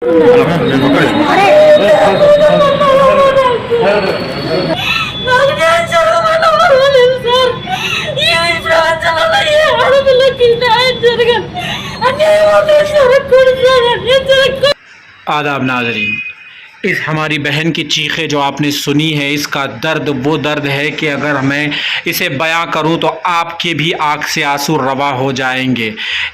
నాకు న్యాయం జరగమని అడగలేదు సార్. ఈ ప్రపంచంలో ఏ ఆడపిల్లకి న్యాయం జరగదు. అన్యాయం అవుతే జరగకూడదు సార్, అన్యాయం జరగకూడదు. आदाब नाज़रीन, इस हमारी बहन की चीखें जो आपने सुनी है, इसका दर्द वो दर्द है कि अगर मैं इसे बयां करूं तो आपके भी आँख से आंसू रवा हो जाएंगे।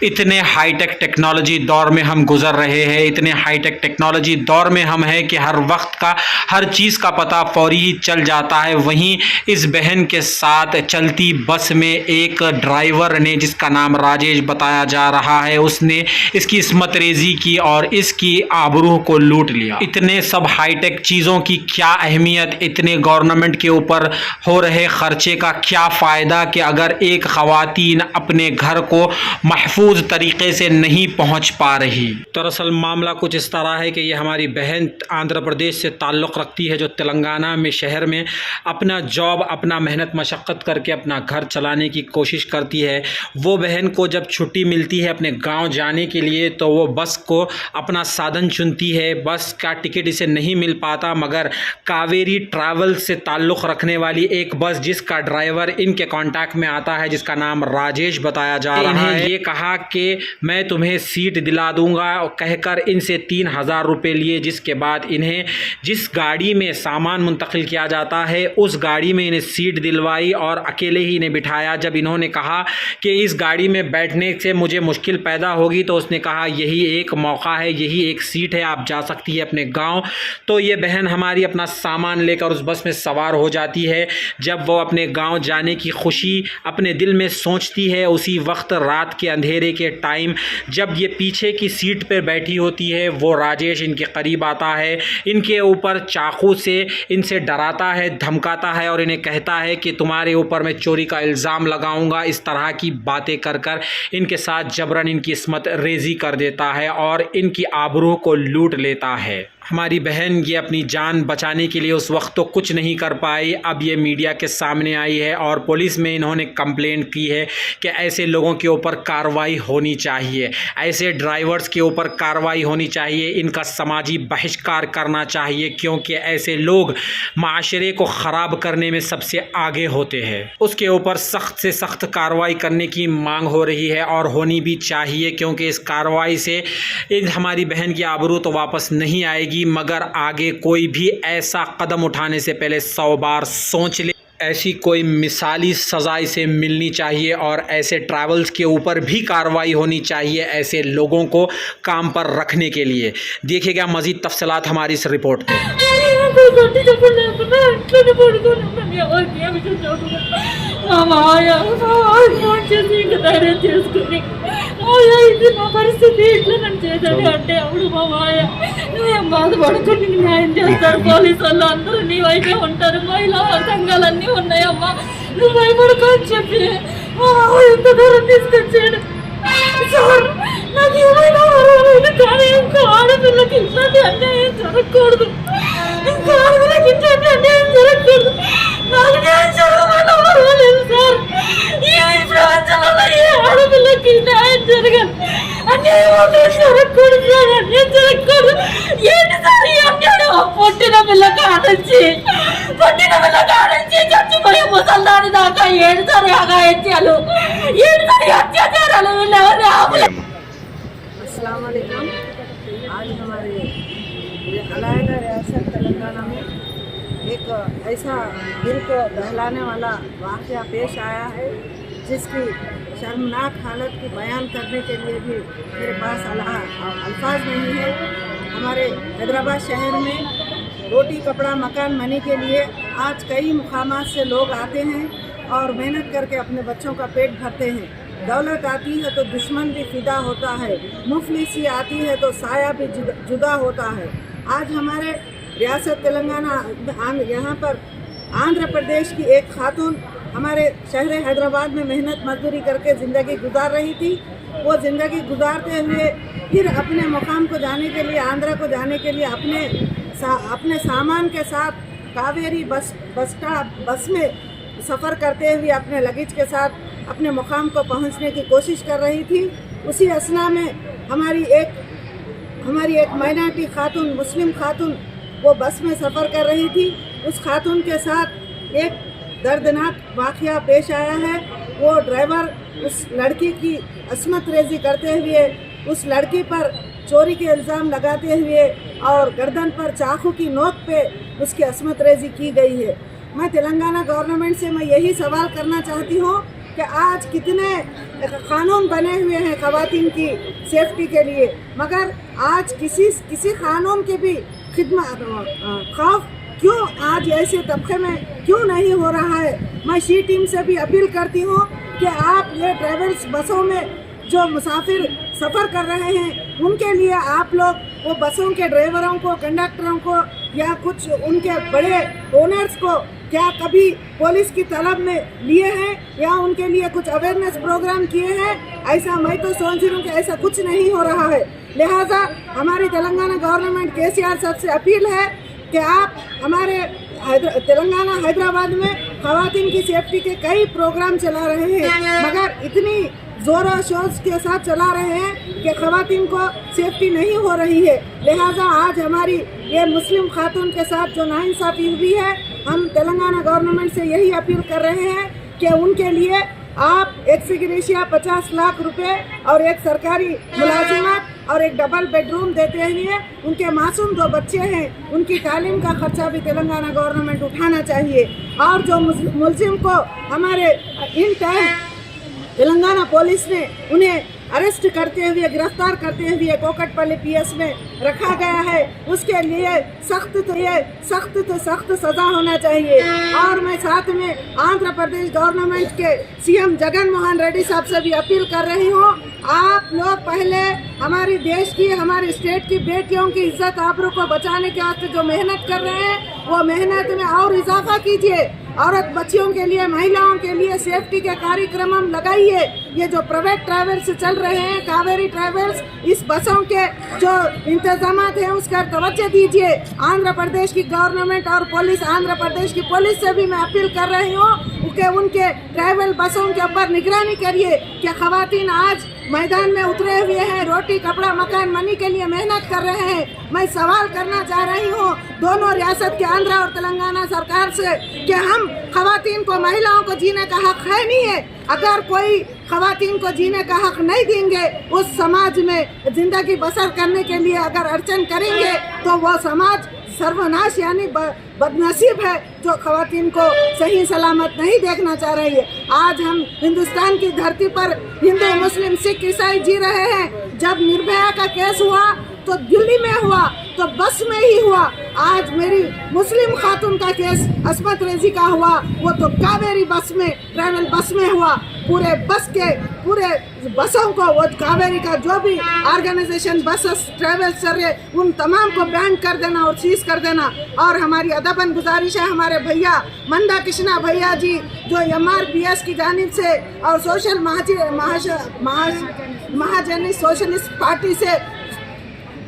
इतने हाईटेक टेक्नोलॉजी दौर में हम गुज़र रहे हैं, इतने हाईटेक टेक्नोलॉजी दौर में हम हैं कि हर वक्त का हर चीज़ का पता फौरी ही चल जाता है। वहीं इस बहन के साथ चलती बस में एक ड्राइवर ने, जिसका नाम राजेश बताया जा रहा है, उसने इसकी इस्मत रेज़ी की और इसकी आबरूह को लूट लिया। इतने सब हाईटेक चीज़ों की क्या अहमियत, इतने गवर्नमेंट के ऊपर हो रहे ख़र्चे का क्या फ़ायदा कि अगर एक ख़वातीन अपने घर को महफूज तरीक़े से नहीं पहुँच पा रही। दरअसल मामला कुछ इस तरह है कि ये हमारी बहन आंध्र प्रदेश से ताल्लुक़ रखती है, जो तेलंगाना में शहर में अपना जॉब, अपना मेहनत मशक्क़त करके अपना घर चलाने की कोशिश करती है। वो बहन को जब छुट्टी मिलती है अपने गाँव जाने के लिए तो वो बस को अपना साधन चुनती है। बस का टिकट इसे नहीं मिल पाता, मगर कावेरी ट्रैवल से ताल्लुक़ रखने वाली एक बस जिसका ड्राइवर इनके कांटेक्ट में आता है, जिसका नाम राजेश बताया जा रहा है, ये कहा कि मैं तुम्हें सीट दिला दूंगा और कहकर इनसे 3000 रुपये लिए। जिसके बाद इन्हें जिस गाड़ी में सामान मुंतकिल किया जाता है उस गाड़ी में इन्हें सीट दिलवाई और अकेले ही इन्हें बिठाया। जब इन्होंने कहा कि इस गाड़ी में बैठने से मुझे मुश्किल पैदा होगी तो उसने कहा यही एक मौका है, यही एक सीट है, आप जा सकती है अपने गाँव। तो ये बहन हमारी अपना सामान लेकर उस बस में सवार हो जाती है। जब वो अपने गांव जाने की खुशी अपने दिल में सोचती है, उसी वक्त रात के अंधेरे के टाइम जब ये पीछे की सीट पर बैठी होती है, वो राजेश इनके करीब आता है, इनके ऊपर चाकू से इनसे डराता है, धमकाता है और इन्हें कहता है कि तुम्हारे ऊपर मैं चोरी का इल्ज़ाम लगाऊंगा। इस तरह की बातें कर कर इनके साथ जबरन इनकी इस्मत रेज़ी कर देता है और इनकी आबरूह को लूट लेता है। हमारी बहन ये अपनी जान बचाने के लिए उस वक्त तो कुछ नहीं कर पाई। अब ये मीडिया के सामने आई है और पुलिस में इन्होंने कंप्लेंट की है कि ऐसे लोगों के ऊपर कार्रवाई होनी चाहिए, ऐसे ड्राइवर्स के ऊपर कार्रवाई होनी चाहिए, इनका समाजी बहिष्कार करना चाहिए, क्योंकि ऐसे लोग माशरे को ख़राब करने में सबसे आगे होते हैं। उसके ऊपर सख्त से सख्त कार्रवाई करने की मांग हो रही है और होनी भी चाहिए, क्योंकि इस कार्रवाई से हमारी बहन की आबरू तो वापस नहीं आएगी, मगर आगे कोई भी ऐसा कदम उठाने से पहले 100 बार सोच ले। ऐसी कोई मिसाली सज़ा इसे मिलनी चाहिए और ऐसे ट्रैवल्स के ऊपर भी कार्रवाई होनी चाहिए, ऐसे लोगों को काम पर रखने के लिए। देखिएगा मज़ीद तफसीलात हमारी इस रिपोर्ट में। ఇది నా పరిస్థితి ఇట్లా నన్ను చేశాడు అంటే అప్పుడు మా మాయ నువ్వేం బాధపడుకుని న్యాయం చేస్తారు, పోలీసు వాళ్ళు అందరూ నీ వైపే ఉంటారు, మహిళా సంఘాలన్నీ ఉన్నాయమ్మా, నువ్వు భయపడుకో అని చెప్పి ఎంత దూరం తీసుకొచ్చాడు సార్. నాకు ఏమైనా పర్వాలేదు కానీ ఇంకా ఆడపిల్లకి ఇట్లాంటి అన్యాయం జరగకూడదు, ఇంకా ఆడపిల్లకి ఇట్లాంటి అన్యాయం జరగకూడదు. నాకు న్యాయం జరగమని పర్వాలేదు సార్. ఈ ప్రపంచంలో ఏ ఆడపిల్లకి న్యాయం జరగదు, అన్యాయం అవుతే జరగకూడదు సార్, అన్యాయం జరగకూడదు. ఏంటి సార్ ఈ అన్యాయం? పుట్టిన పిల్ల కానుంచి చచ్చిపోయే ముసల్దాని దాకా ఏడు సార్ అగాయత్యాలు, ఏడు సార్ అత్యాచారాలు. अस्सलाम वालेकुम। आज हमारे अलहदा रियासत तेलंगाना में एक ऐसा दिल को बहलाने वाला वाक़या पेश आया है जिसकी शर्मनाक हालत की बयान करने के लिए भी मेरे पास अल्फाज नहीं है। हमारे हैदराबाद शहर में रोटी कपड़ा मकान मनी के लिए आज कई मुकामात से लोग आते हैं और मेहनत करके अपने बच्चों का पेट भरते हैं। दौलत आती है तो दुश्मन भी फिदा होता है, मुफलिसी आती है तो साया भी जुदा होता है। आज हमारे रियासत तेलंगाना यहाँ पर आंध्र प्रदेश की एक खातून हमारे शहर हैदराबाद में मेहनत मजदूरी करके ज़िंदगी गुजार रही थी। वो ज़िंदगी गुजारते हुए फिर अपने मुकाम को जाने के लिए, आंध्रा को जाने के लिए अपने सामान के साथ कावेरी बस में सफ़र करते हुए अपने लगेज के साथ अपने मुकाम को पहुंचने की कोशिश कर रही थी। उसी असना में हमारी एक हमारी एक माइनॉरिटी खातून, मुस्लिम खातून, वो बस में सफ़र कर रही थी। उस खातून के साथ एक दर्दनाक वाक़या पेश आया है। वो ड्राइवर उस लड़की की अस्मत रेज़ी करते हुए उस लड़की पर चोरी के इल्ज़ाम लगाते हुए और गर्दन पर चाकू की नोक पे उसकी अस्मत रेज़ी की गई है। मैं तेलंगाना गवर्नमेंट से मैं यही सवाल करना चाहती हूँ कि आज कितने कानून बने हुए हैं ख़वातीन की सेफ्टी के लिए, मगर आज किसी कानून के भी खौफ क्यों आज ऐसे तबके में क्यों नहीं हो रहा है। मैं शी टीम से भी अपील करती हूँ कि आप ये ट्रैवल्स बसों में जो मुसाफिर सफ़र कर रहे हैं उनके लिए आप लोग वो बसों के ड्राइवरों को, कंडक्टरों को या कुछ उनके बड़े ओनर्स को क्या कभी पुलिस की तलब में लिए हैं या उनके लिए कुछ अवेयरनेस प्रोग्राम किए हैं? ऐसा मैं तो सोच रही हूँ कि ऐसा कुछ नहीं हो रहा है। लिहाजा हमारी तेलंगाना गवर्नमेंट केसीआर साहब से अपील है कि आप हमारे तेलंगाना हैदराबाद में ख़वातीन की सेफ्टी के कई प्रोग्राम चला रहे हैं, मगर इतनी ज़ोरों शोर के साथ चला रहे हैं कि ख़वातीन को सेफ्टी नहीं हो रही है। लिहाजा आज हमारी ये मुस्लिम खातून के साथ जो नाइंसाफ़ी हुई है, हम तेलंगाना गवर्नमेंट से यही अपील कर रहे हैं कि उनके लिए आप एक्स-ग्रेशिया 50 लाख रुपए और एक सरकारी मुलाजिमत और एक डबल बेडरूम देते हुए उनके मासूम 2 बच्चे हैं, उनकी तालीम का खर्चा भी तेलंगाना गवर्नमेंट उठाना चाहिए। और जो मुलजिम को हमारे इन टाइम तेलंगाना पुलिस ने उन्हें अरेस्ट करते हुए, गिरफ्तार करते हुए कोकटपल्ली पीएस में रखा गया है, उसके लिए सख्त सज़ा होना चाहिए। और मैं साथ में आंध्र प्रदेश गवर्नमेंट के सीएम जगन मोहन रेड्डी साहब से भी अपील कर रही हूँ, आप लोग पहले हमारे देश की, हमारे स्टेट की बेटियों की इज्जत आबरू को बचाने के वास्ते जो मेहनत कर रहे हैं वो मेहनत में और इजाफा कीजिए। औरत बच्चियों के लिए, महिलाओं के लिए सेफ्टी के कार्यक्रम हम लगाइए। ये जो प्राइवेट ट्रैवल्स चल रहे हैं, कावेरी ट्रैवल्स, इस बसों के जो इंतजामात हैं उसका तवज्जो दीजिए। आंध्र प्रदेश की गवर्नमेंट और पुलिस, आंध्र प्रदेश की पुलिस से भी मैं अपील कर रही हूँ कि उनके ट्रैवल बसों के ऊपर निगरानी करिए कि ख़वातीन आज मैदान में उतरे हुए हैं, रोटी, कपड़ा, मकान, मनी के लिए मेहनत कर रहे हैं। मैं सवाल करना चाह रही हूँ दोनों रियासत के आंध्र और तेलंगाना सरकार से कि हम ख़वातीन को, महिलाओं को जीने का हक है नहीं है? अगर कोई ख़वातीन को जीने का हक नहीं देंगे, उस समाज में ज़िंदगी बसर करने के लिए अगर अड़चन करेंगे तो वो समाज सर्वनाश यानी बदनसीब है जो ख़वातीन को सही सलामत नहीं देखना चाह रही है। आज हम हिंदुस्तान की धरती पर हिंदू, मुस्लिम, सिख, ईसाई जी रहे हैं। जब निर्भया का केस हुआ तो दिल्ली में हुआ, तो बस में ही हुआ। आज मेरी मुस्लिम खातून का केस अस्मत रेज़ी का हुआ, वो तो कावेरी बस में, ट्रैवल बस में हुआ। पूरे बसों को, वो कावेरी का जो भी ऑर्गेनाइजेशन बसेस ट्रैवल चल रहे उन तमाम को बैन कर देना और सीज कर देना। और हमारी अदबन गुजारिश है हमारे भैया मंदा कृष्णा भैया जी जो MRPS की जानिब से और सोशल महाजनी सोशलिस्ट पार्टी से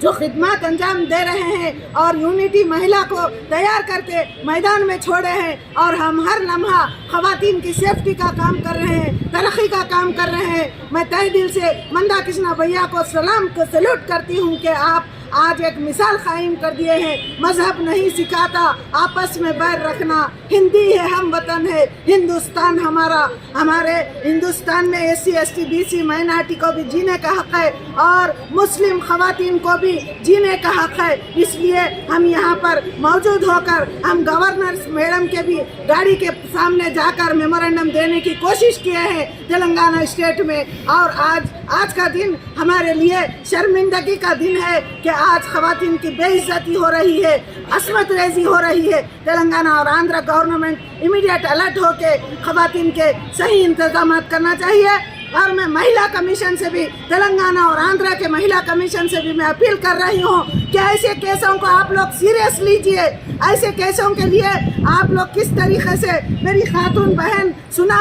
जो खिदमत अंजाम दे रहे हैं और यूनिटी महिला को तैयार करके मैदान में छोड़े हैं, और हम हर लम्हा ख़वातीन की सेफ्टी का काम कर रहे हैं, तरक्की का काम कर रहे हैं। मैं तहे दिल से मंदा कृष्णा भैया को सैल्यूट करती हूँ कि आप आज एक मिसाल कायम कर दिए हैं। मजहब नहीं सिखाता आपस में बैर रखना, हिंदी है, हम वतन है, हिंदुस्तान हमारा। हमारे हिंदुस्तान में SC ST BC माइनॉरिटी को भी जीने का हक है और मुस्लिम ख़वातीन को भी जीने का हक है। इसलिए हम यहाँ पर मौजूद होकर हम गवर्नर मैडम के भी गाड़ी के सामने जाकर मेमोरेंडम देने की कोशिश किए हैं तेलंगाना स्टेट में। और आज का दिन हमारे लिए शर्मिंदगी का दिन है कि आज ख़वातीन की बेइज्जती हो रही है, अस्मत रेज़ी हो रही है। तेलंगाना और आंध्र गवर्नमेंट इमीडिएट अलर्ट होके ख़वातीन के सही इंतजाम करना चाहिए। और मैं महिला कमीशन से भी, तेलंगाना और आंध्र के महिला कमीशन से भी मैं अपील कर रही हूँ कि ऐसे केसों को आप लोग सीरियस लीजिए। ऐसे केसों के लिए आप लोग किस तरीके से मेरी खातून बहन सुना